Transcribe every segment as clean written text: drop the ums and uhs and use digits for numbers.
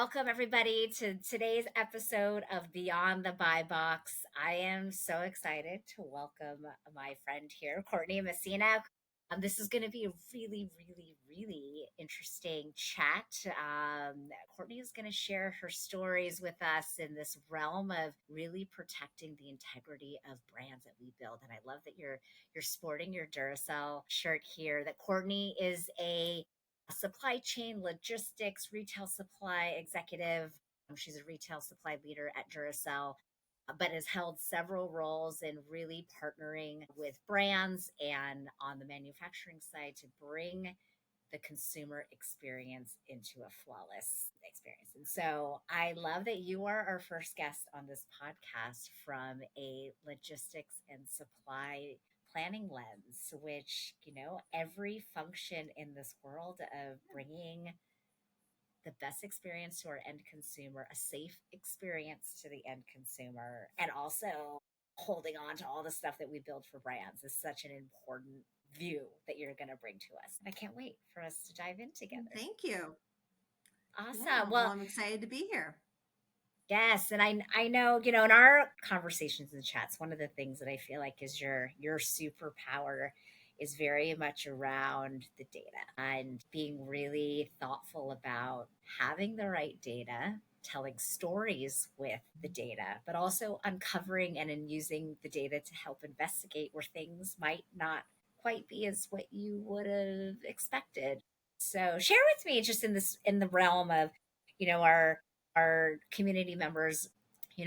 Welcome everybody to today's episode of Beyond the Buy Box. I am so excited to welcome my friend here, Courtney Massena. This is going to be a really interesting chat. Courtney is going to share her stories with us in this realm of really protecting the integrity of brands that we build. And I love that you're sporting your Duracell shirt here. That Courtney is a supply chain logistics retail supply executive. She's a retail supply leader at Duracell, but has held several roles in really partnering with brands and on the manufacturing side to bring the consumer experience into a flawless experience. And so I love that you are our first guest on this podcast from a logistics and supply planning lens, which, every function in this world of bringing the best experience to our end consumer, a safe experience to the end consumer, and also holding on to all the stuff that we build for brands is such an important view that you're going to bring to us. I can't wait for us to dive in together. Thank you. Awesome. Yeah, well, I'm excited to be here. Yes, and I know, in our conversations and chats, one of the things that I feel like is your superpower is very much around the data and being really thoughtful about having the right data, telling stories with the data, but also uncovering and in using the data to help investigate where things might not quite be as what you would have expected. So share with me just in the realm of, our community members,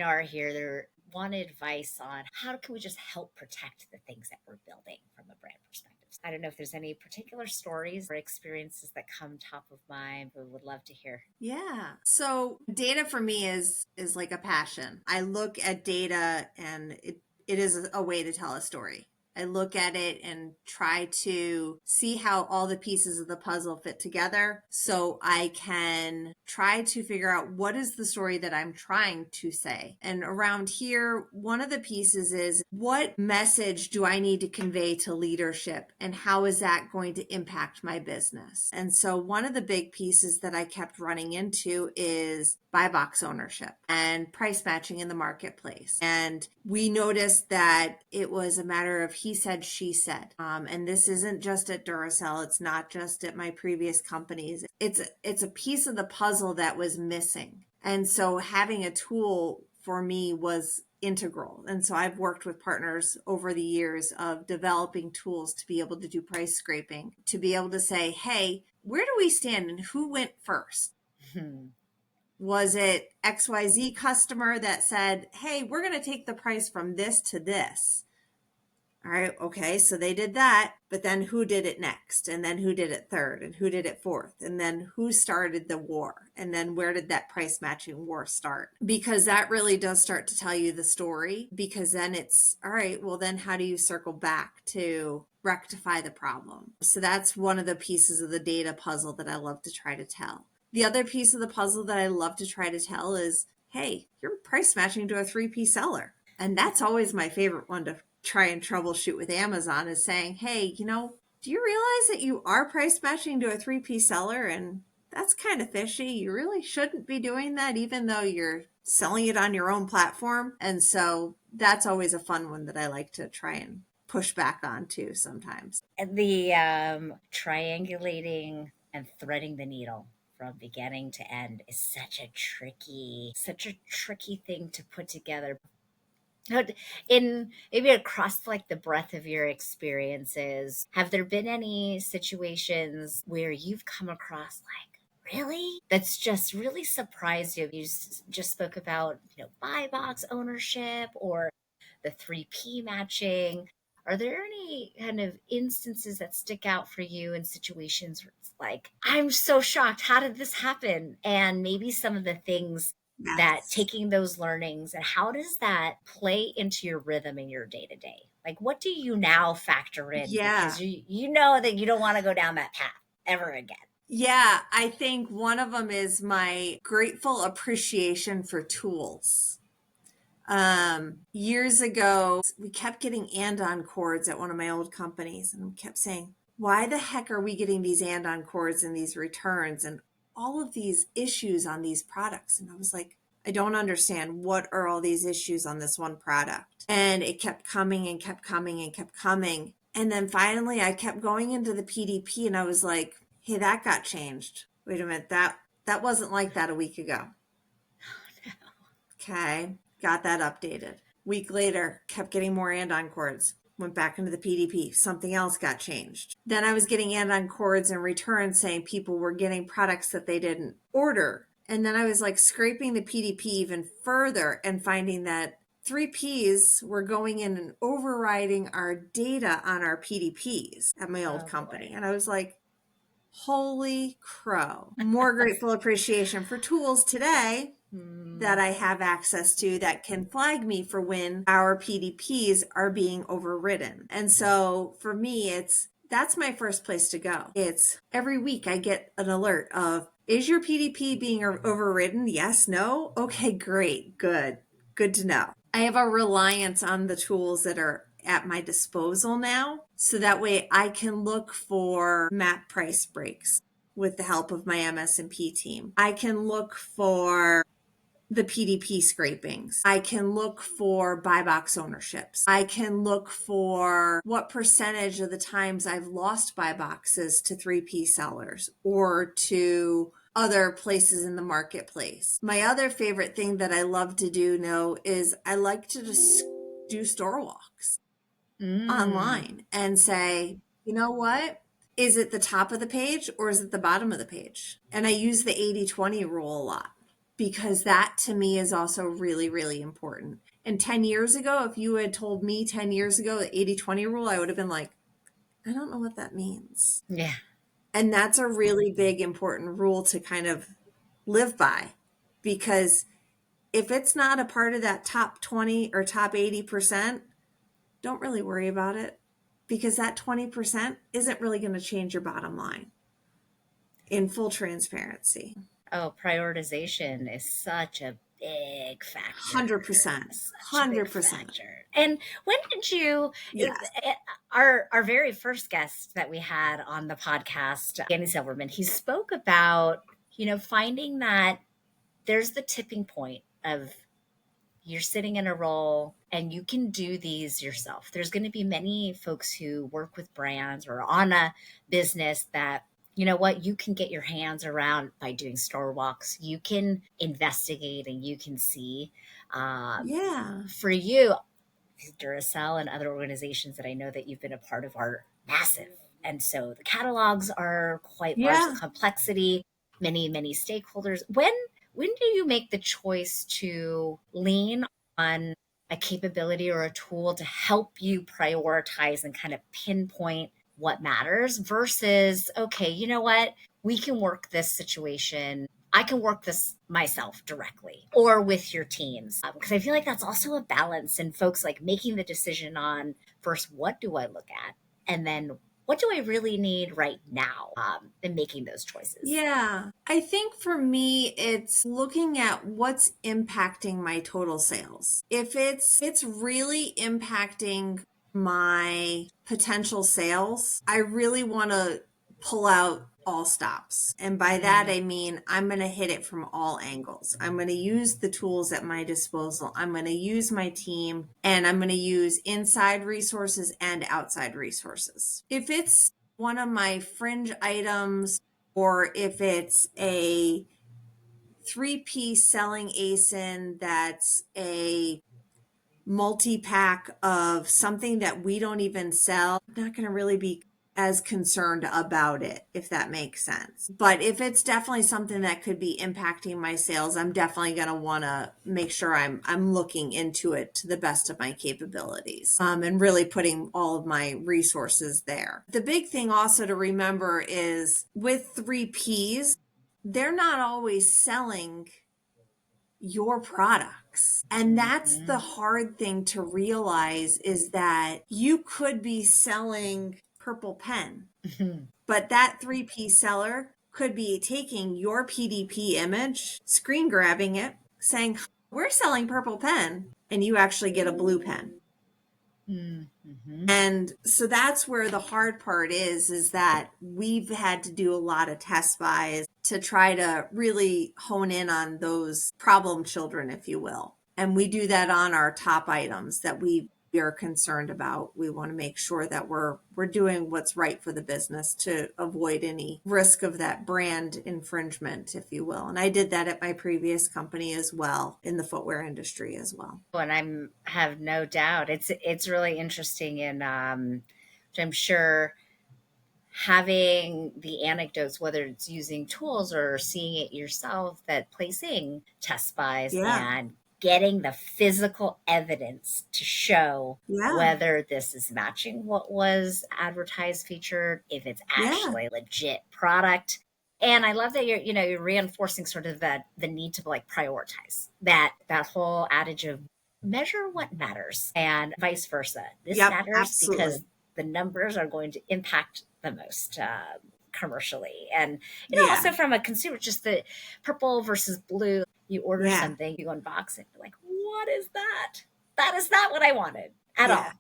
are here. They want advice on how can we just help protect the things that we're building from a brand perspective. I don't know if there's any particular stories or experiences that come top of mind, but would love to hear. Yeah. So data for me is like a passion. I look at data and it is a way to tell a story. I look at it and try to see how all the pieces of the puzzle fit together so I can try to figure out what is the story that I'm trying to say. And around here, one of the pieces is what message do I need to convey to leadership and how is that going to impact my business? And so one of the big pieces that I kept running into is buy box ownership and price matching in the marketplace. And we noticed that it was a matter of he said, she said. And this isn't just at Duracell. It's not just at my previous companies. It's a piece of the puzzle that was missing. And so having a tool for me was integral. And so I've worked with partners over the years of developing tools to be able to do price scraping, to be able to say, hey, where do we stand and who went first? Was it XYZ customer that said, hey, we're going to take the price from this to this? All right, okay, so they did that, but then who did it next? And then who did it third? And who did it fourth? And then who started the war? And then where did that price matching war start? Because that really does start to tell you the story, because then it's, all right, well, then how do you circle back to rectify the problem? So that's one of the pieces of the data puzzle that I love to try to tell. The other piece of the puzzle that I love to try to tell is, hey, you're price matching to a 3P seller. And that's always my favorite one to try and troubleshoot with Amazon, is saying, hey, do you realize that you are price matching to a 3P seller? And that's kind of fishy. You really shouldn't be doing that, even though you're selling it on your own platform. And so that's always a fun one that I like to try and push back on too sometimes. And the triangulating and threading the needle from beginning to end is such a tricky thing to put together. In maybe across like the breadth of your experiences, have there been any situations where you've come across like, really, that's just really surprised you? Just spoke about, buy box ownership or the 3P matching. Are there any kind of instances that stick out for you in situations where it's like, I'm so shocked, how did this happen? And maybe some of the things that Yes. taking those learnings, and how does that play into your rhythm in your day to day? Like, what do you now factor in Yeah. because you know that you don't want to go down that path ever again? Yeah, I think one of them is my grateful appreciation for tools. Years ago, we kept getting and-on cords at one of my old companies, and we kept saying, why the heck are we getting these and-on cords and these returns? And all of these issues on these products. And I was like, I don't understand. What are all these issues on this one product? And it kept coming and kept coming and kept coming. And then finally I kept going into the PDP and I was like, hey, that got changed. Wait a minute, that wasn't like that a week ago. Okay, got that updated. Week later, kept getting more andon cords. Went back into the PDP. Something else got changed. Then I was getting andon cords in return saying people were getting products that they didn't order. And then I was like scraping the PDP even further and finding that 3Ps were going in and overriding our data on our PDPs at my old Oh company. boy. And I was like, holy crow. More grateful appreciation for tools today that I have access to that can flag me for when our PDPs are being overridden. And so for me, that's my first place to go. It's every week I get an alert of, is your PDP being overridden? Yes, no? Okay, great, good to know. I have a reliance on the tools that are at my disposal now. So that way I can look for map price breaks with the help of my MS&P team. I can look for the PDP scrapings. I can look for buy box ownerships. I can look for what percentage of the times I've lost buy boxes to 3P sellers or to other places in the marketplace. My other favorite thing that I love to do now is I like to just do store walks online and say, you know what? Is it the top of the page or is it the bottom of the page? And I use the 80-20 rule a lot because that to me is also really, really important. And 10 years ago, if you had told me 10 years ago the 80-20 rule, I would have been like, I don't know what that means. Yeah. And that's a really big, important rule to kind of live by because if it's not a part of that top 20 or top 80%, don't really worry about it because that 20% isn't really going to change your bottom line in full transparency. Oh, prioritization is such a big factor. 100%. Such a big 100%. factor. And when did you, Yes. our very first guest that we had on the podcast, Danny Silverman, he spoke about, finding that there's the tipping point of you're sitting in a role and you can do these yourself. There's going to be many folks who work with brands or on a business that, you know what, you can get your hands around by doing store walks. You can investigate and you can see. Yeah. For you, Duracell and other organizations that I know that you've been a part of are massive. And so the catalogs are quite large, the Yeah. complexity, many stakeholders. When do you make the choice to lean on a capability or a tool to help you prioritize and kind of pinpoint what matters versus, okay, you know what? We can work this situation. I can work this myself directly or with your teams. Because I feel like that's also a balance and folks like making the decision on first, what do I look at? And then what do I really need right now in making those choices? Yeah. I think for me, it's looking at what's impacting my total sales. If it's really impacting my potential sales, I really want to pull out all stops. And by that, I mean, I'm going to hit it from all angles. I'm going to use the tools at my disposal. I'm going to use my team and I'm going to use inside resources and outside resources. If it's one of my fringe items, or if it's a 3P selling ASIN that's a multi-pack of something that we don't even sell, I'm not going to really be as concerned about it, if that makes sense. But if it's definitely something that could be impacting my sales, I'm definitely going to want to make sure I'm looking into it to the best of my capabilities, and really putting all of my resources there. The big thing also to remember is with 3Ps, they're not always selling your products. And that's the hard thing to realize is that you could be selling purple pen, but that 3P seller could be taking your PDP image, screen grabbing it, saying, we're selling purple pen, and you actually get a blue pen. Hmm. And so that's where the hard part is that we've had to do a lot of test buys to try to really hone in on those problem children, if you will. And we do that on our top items that we are concerned about. We want to make sure that we're doing what's right for the business to avoid any risk of that brand infringement, if you will. And I did that at my previous company as well, in the footwear industry as well. And I'm have no doubt it's really interesting, and which I'm sure having the anecdotes, whether it's using tools or seeing it yourself, that placing test buys Yeah. and getting the physical evidence to show Yeah. whether this is matching what was advertised, featured, if it's Yeah. actually legit product. And I love that you're reinforcing sort of the need to like prioritize that whole adage of measure what matters and vice versa. This Yep. matters because Absolutely. the numbers are going to impact the most commercially. And Yeah. also from a consumer, just the purple versus blue. You order Yeah. something, you unbox it, you're like, what is that? That is not what I wanted at Yeah. all.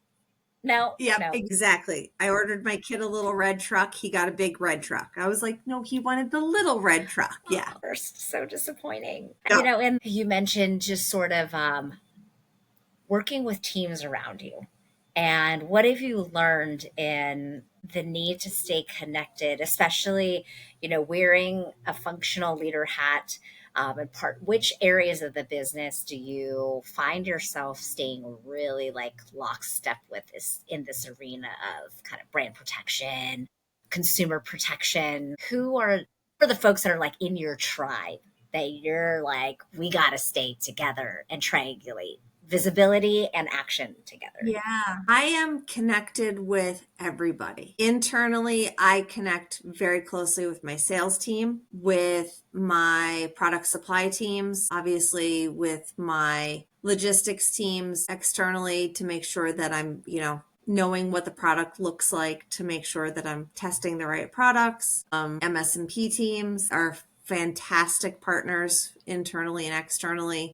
No, Yep, no. exactly. I ordered my kid a little red truck. He got a big red truck. I was like, no, he wanted the little red truck. Yeah. Oh, first, so disappointing. Yep. And you mentioned just sort of working with teams around you. And what have you learned in the need to stay connected, especially, wearing a functional leader hat? And which areas of the business do you find yourself staying really like lockstep with this in this arena of kind of brand protection, consumer protection? Who are the folks that are like in your tribe that you're like, we got to stay together and triangulate visibility and action together? Yeah. I am connected with everybody. Internally, I connect very closely with my sales team, with my product supply teams, obviously with my logistics teams externally to make sure that I'm, knowing what the product looks like to make sure that I'm testing the right products. MS&P teams are fantastic partners internally and externally.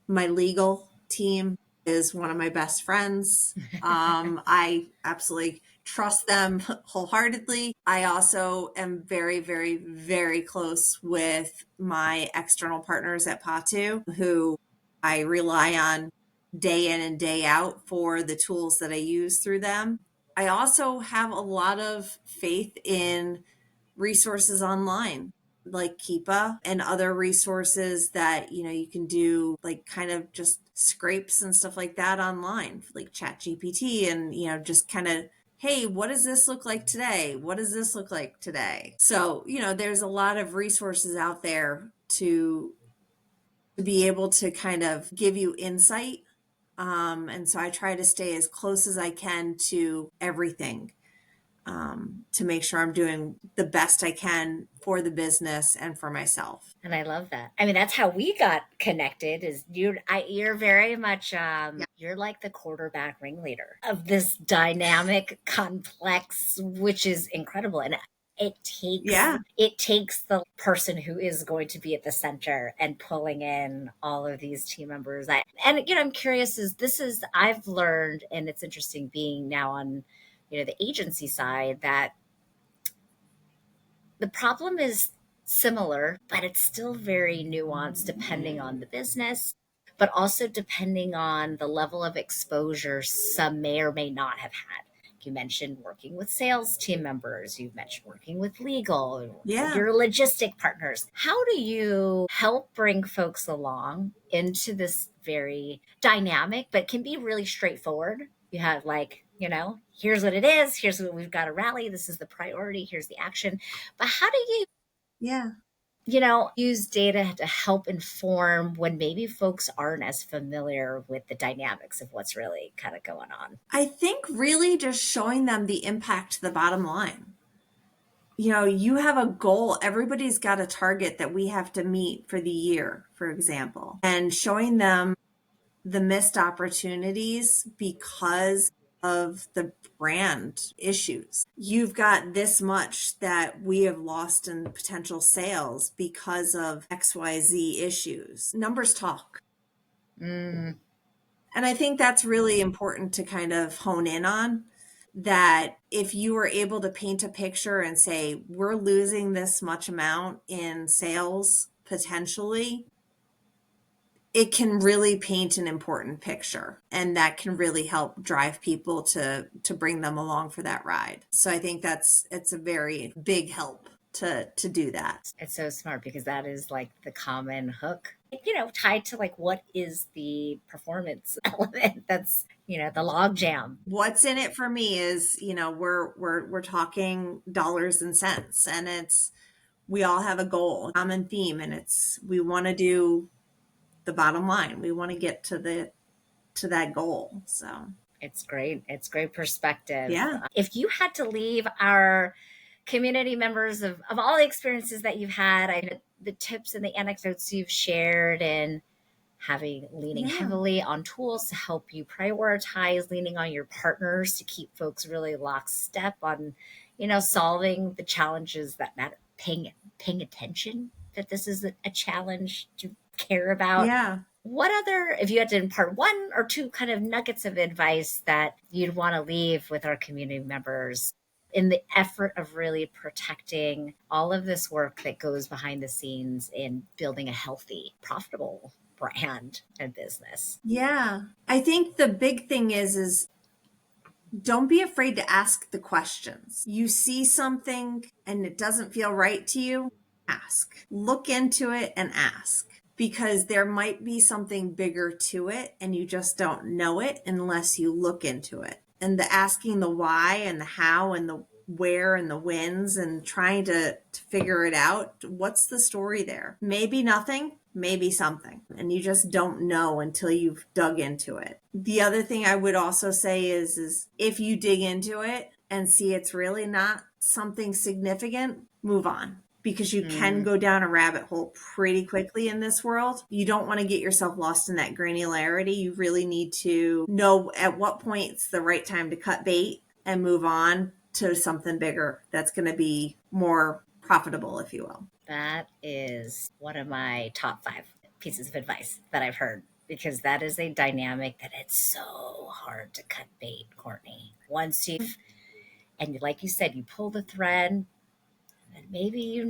My legal team is one of my best friends. I absolutely trust them wholeheartedly. I also am very, very, very close with my external partners at Patu, who I rely on day in and day out for the tools that I use through them. I also have a lot of faith in resources online like Keepa and other resources that you can do like kind of just scrapes and stuff like that online like chat GPT and just kind of, hey, what does this look like today? What does this look like today? So there's a lot of resources out there to be able to kind of give you insight. And so I try to stay as close as I can to everything, to make sure I'm doing the best I can for the business and for myself. And I love that. I mean, that's how we got connected. Is you're very much Yeah. you're like the quarterback ringleader of this dynamic, complex, which is incredible. And Yeah. it takes the person who is going to be at the center and pulling in all of these team members. I'm curious. I've learned, and it's interesting being now on the agency side, that the problem is similar, but it's still very nuanced depending on the business, but also depending on the level of exposure some may or may not have had. You mentioned working with sales team members, you mentioned working with legal, Yeah. your logistic partners. How do you help bring folks along into this very dynamic, but can be really straightforward? You have like, here's what it is, here's what we've got to rally, this is the priority, here's the action. But how do you, Yeah. use data to help inform when maybe folks aren't as familiar with the dynamics of what's really kind of going on? I think really just showing them the impact to the bottom line. You have a goal. Everybody's got a target that we have to meet for the year, for example, and showing them the missed opportunities because of the brand issues. You've got this much that we have lost in potential sales because of XYZ issues. Numbers talk. Mm, And I think that's really important to kind of hone in on, that if you were able to paint a picture and say, we're losing this much amount in sales potentially, it can really paint an important picture, and that can really help drive people to bring them along for that ride. So I think it's a very big help to do that. It's so smart because that is like the common hook, tied to like what is the performance element that's, the log jam. What's in it for me is, we're talking dollars and cents, and it's, we all have a goal, common theme, and it's, we want to do the bottom line. We want to get to that goal. So It's great. It's great perspective. yeah. If you had to leave our community members of all the experiences that you've had, the tips and the anecdotes you've shared, and leaning Yeah. heavily on tools to help you prioritize, leaning on your partners to keep folks really lockstep on, solving the challenges that matter, paying attention that this is a challenge to care about. Yeah. What other, if you had to impart one or two kind of nuggets of advice that you'd want to leave with our community members in the effort of really protecting all of this work that goes behind the scenes in building a healthy, profitable brand and business? Yeah. I think the big thing is don't be afraid to ask the questions. You see something and it doesn't feel right to you, ask. Look into it and ask, because there might be something bigger to it and you just don't know it unless you look into it. And the asking the why and the how and the where and the wins, and trying to figure it out. What's the story there? Maybe nothing, maybe something. And you just don't know until you've dug into it. The other thing I would also say is if you dig into it and see it's really not something significant, move on, because you can go down a rabbit hole pretty quickly in this world. You don't want to get yourself lost in that granularity. You really need to know at what point it's the right time to cut bait and move on to something bigger that's going to be more profitable, if you will. That is one of my top 5 pieces of advice that I've heard, because that is a dynamic that it's so hard to cut bait, Courtney. And like you said, you pull the thread, and maybe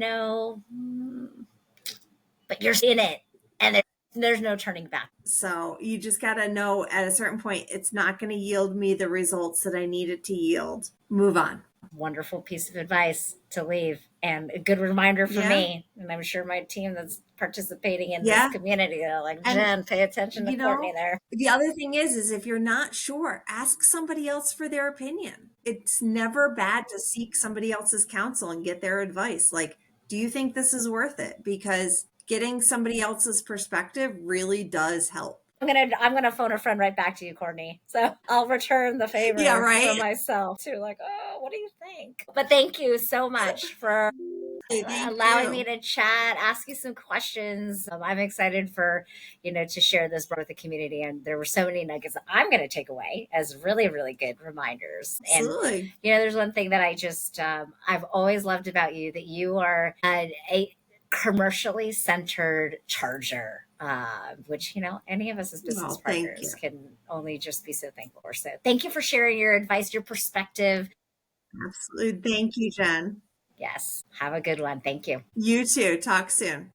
but you're in it, and there's no turning back. So you just got to know at a certain point, it's not going to yield me the results that I need it to yield. Move on. Wonderful piece of advice to leave, and a good reminder for Yeah. me. And I'm sure my team that's participating in Yeah. this community, they're like, And, Jen, pay attention to Courtney there. The other thing is if you're not sure, ask somebody else for their opinion. It's never bad to seek somebody else's counsel and get their advice. Like, do you think this is worth it? Because getting somebody else's perspective really does help. I'm gonna phone a friend right back to you, Courtney. So I'll return the favor for myself too. Like, oh, what do you think? But thank you so much for allowing me to chat, ask you some questions. I'm excited for, to share this with the community. And there were so many nuggets that I'm going to take away as really, really good reminders. Absolutely. And, there's one thing that I've always loved about you, that you are a commercially centered charger, which, any of us as business partners can only just be so thankful for. So thank you for sharing your advice, your perspective. Absolutely. Thank you, Jen. Yes. Have a good one. Thank you. You too. Talk soon.